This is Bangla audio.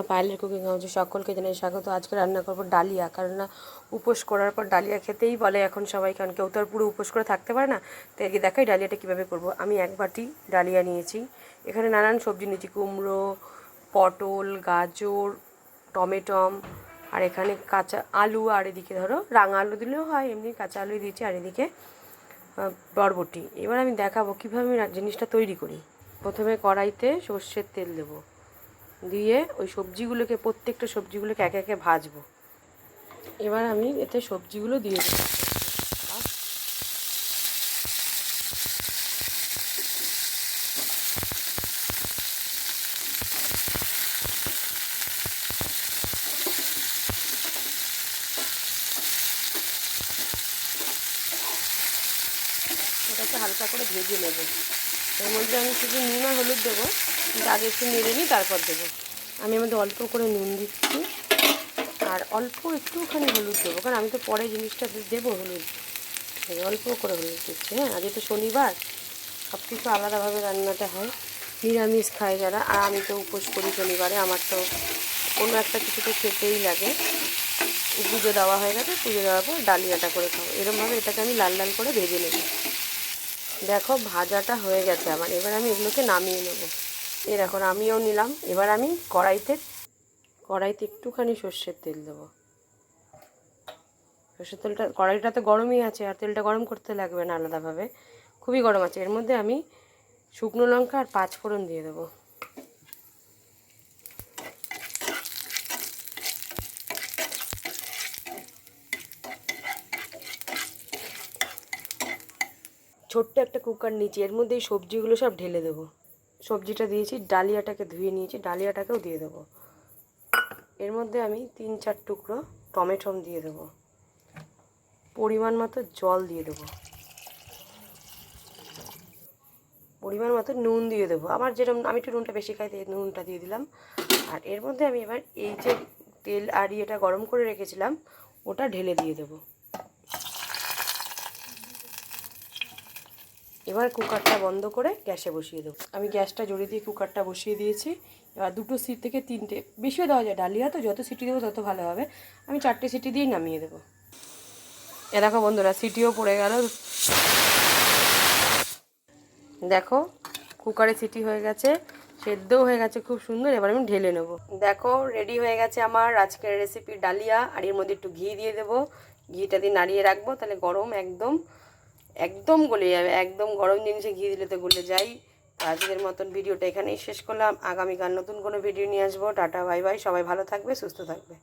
পায়েলের কুকিং হাউসে সকলকে জানাই স্বাগত। আজকে রান্না করবো ডালিয়া, কারণ না উপোস করার পর ডালিয়া খেতেই বলে এখন সবাই, কারণ কেউ তো আর পুরো উপোস করে থাকতে পারে না। তো এগিয়ে দেখাই ডালিয়াটা কীভাবে করবো। আমি 1 বাটি ডালিয়া নিয়েছি, এখানে নানান সবজি নিয়েছি, কুমড়ো, পটল, গাজর, টমেটম, আর এখানে কাঁচা আলু, আর এদিকে ধরো রাঙা আলু দিলেও হয়, এমনি কাঁচা আলুই দিয়েছি, আর এদিকে বরবটি। এবার আমি দেখাবো কীভাবে আমি জিনিসটা তৈরি করি। প্রথমে কড়াইতে সর্ষের তেল দেবো, দিয়ে ওই সবজিগুলোকে, প্রত্যেকটা সবজিগুলোকে একে একে ভাজবো। এবার আমি এতে সবজিগুলো দিয়ে দেবো। এটাকে হালকা করে ভেজে নেবো। এর মধ্যে আমি শুধু নুন আর হলুদ দেবো, কিন্তু আগে একটু নেড়ে নিই, তারপর দেবো। আমি এর মধ্যে অল্প করে নুন দিচ্ছি, আর অল্প একটুখানি হলুদ দেবো, কারণ আমি তো পরে জিনিসটা দেবো হলুদ। অল্প করে হলুদ দিচ্ছি। হ্যাঁ, আজ তো শনিবার, সব কিছু আলাদাভাবে রান্নাটা হয়। নিরামিষ খায় যারা, আর আমি তো উপোস করি শনিবারে, আমার তো কোনো একটা কিছু তো খেতেই লাগে। পুজো দেওয়া হয়ে গেছে, পুজো দেওয়ার পর ডালিয়াটা করে খাবো। এরকমভাবে এটাকে আমি লাল লাল করে ভেজে নেব। দেখো ভাজাটা হয়ে গেছে আমার, এবার আমি এগুলোকে নামিয়ে নেব। এই দেখো আমিও নিলাম। এবার আমি কড়াইতে একটুখানি সর্ষের তেল দেবো। সর্ষের তেলটা, কড়াইটা তো গরমই আছে, আর তেলটা গরম করতে লাগবে না আলাদাভাবে, খুবই গরম আছে। এর মধ্যে আমি শুকনো লঙ্কা আর 5 ফোড়ন দিয়ে দেবো। ছোট্ট একটা কুকার নিচে, এর মধ্যে এই সবজিগুলো সব ঢেলে দেবো। সবজিটা দিয়েছি, ডালিয়াটাকে ধুয়ে নিয়েছি, ডালিয়াটাকেও দিয়ে দেবো। এর মধ্যে আমি 3-4 টুকরো টমেটো দিয়ে দেবো। পরিমাণ মতো জল দিয়ে দেবো, পরিমাণ মতো নুন দিয়ে দেবো। আমার যেরকম, আমি একটু নুনটা বেশি খাই, তাই নুনটা দিয়ে দিলাম। আর এর মধ্যে আমি এবার এই যে তেল আর এটা গরম করে রেখেছিলাম, ওটা ঢেলে দিয়ে দেবো। এবার কুকারটা বন্ধ করে গ্যাসে বসিয়ে দেবো। আমি গ্যাসটা জড়িয়ে দিয়ে কুকারটা বসিয়ে দিয়েছি। এবার 2 সিটি থেকে 3টে, বেশিও দেওয়া যায়, ডালিয়া তো যত সিটি দেবো তত ভালো হবে। আমি 4টে সিটি দিয়েই নামিয়ে দেবো। এ দেখো বন্ধুরা, সিটিও পড়ে গেল। দেখো কুকারে সিটি হয়ে গেছে, সেদ্ধও হয়ে গেছে খুব সুন্দর। এবার আমি ঢেলে নেবো। দেখো রেডি হয়ে গেছে আমার আজকের রেসিপি ডালিয়া। আর এর মধ্যে একটু ঘি দিয়ে দেবো, ঘিটা দিয়ে নাড়িয়ে রাখবো, তাহলে গরম একদম একদম গলে যাবে। একদম গরম জিনিসে ঘি দিলে তো গলে যাই। আজকের মতন ভিডিওটা এখানেই শেষ করলাম। আগামীকাল নতুন কোনো ভিডিও নিয়ে আসবো। টাটা বাই বাই, সবাই ভালো থাকবে, সুস্থ থাকবে।